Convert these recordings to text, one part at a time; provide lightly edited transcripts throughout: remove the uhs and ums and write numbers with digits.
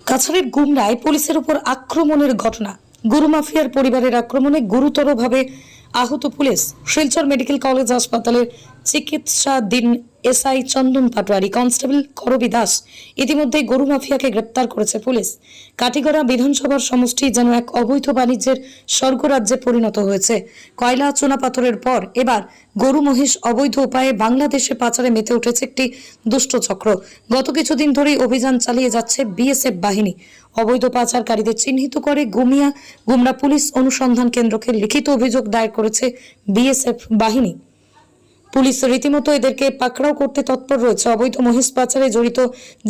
কাছাড়ের গুমরায় পুলিশের উপর আক্রমণের ঘটনা। গুরু মাফিয়ার পরিবারের আক্রমণে গুরুতরভাবে আহত পুলিশ। শিলচর মেডিকেল কলেজ হাসপাতালের চিকিৎসাধীন এসআই চন্দন পাটোয়ারি, কনস্টেবল করবি দাস ইতিমধ্যে গরু মাফিয়াকে গ্রেপ্তার করেছে পুলিশ। কাটিগড়া বিধানসভার সমষ্টি যেন এক অবৈধ বাণিজ্যের স্বর্গরাজ্যে পরিণত হয়েছে। কয়লা চুনাপাথরের পর এবার গরু মহিষ অবৈধ উপায়ে বাংলাদেশে পাচারে মেতে উঠেছে একটি দুষ্ট চক্র। গত কিছুদিন ধরেই অভিযান চালিয়ে যাচ্ছে বিএসএফ বাহিনী। অবৈধ পাচারকারীদের চিহ্নিত করে গুমরা পুলিশ অনুসন্ধান কেন্দ্রকে লিখিত অভিযোগ দায়ের করেছে বিএসএফ বাহিনী। পুলিশ রীতিমতো এদেরকে পাকড়াও করতে তৎপর রয়েছে। অবৈধ মহিষ পাচারে জড়িত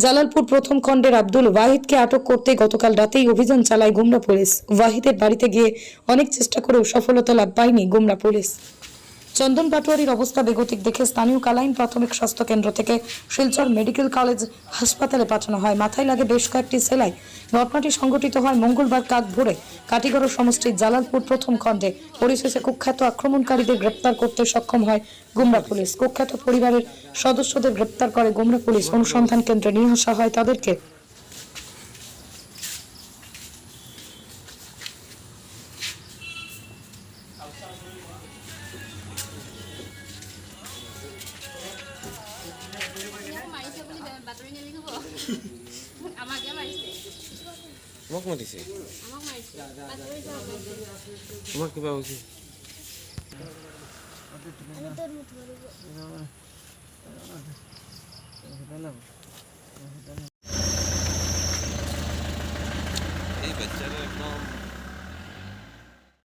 জালালপুর প্রথম খণ্ডের আব্দুল ওয়াহিদকে আটক করতে গতকাল রাতেই অভিযান চালায় গুমরা পুলিশ। ওয়াহিদের বাড়িতে গিয়ে অনেক চেষ্টা করেও সফলতা লাভ পায়নি গুমরা পুলিশ। চন্দন পাটোয়ারির অবস্থা বেগতিক দেখে স্থানীয় কালাইন প্রাথমিক স্বাস্থ্য কেন্দ্র থেকে শিলচর মেডিকেল কলেজ হাসপাতালে পাঠানো হয়। মাথায় লাগে বেশ কয়েকটি সেলাই। ঘটনাটি সংঘটিত হয় মঙ্গলবার কাক ভোরে কাটিগড় সমষ্টির জালালপুর প্রথম খণ্ডে। পরিশেষে কুখ্যাত আক্রমণকারীদের গ্রেপ্তার করতে সক্ষম হয় গুমরা পুলিশ। কুখ্যাত পরিবারের সদস্যদের গ্রেপ্তার করে গুমরা পুলিশ। অনুসন্ধান কেন্দ্রে নিয়ে আসা হয় তাদেরকে। আমাকে মারিছে তোমাক মাতিছে আমাক মারিছে তোমাক কিবা হৈছে এই বাচ্চারা একদম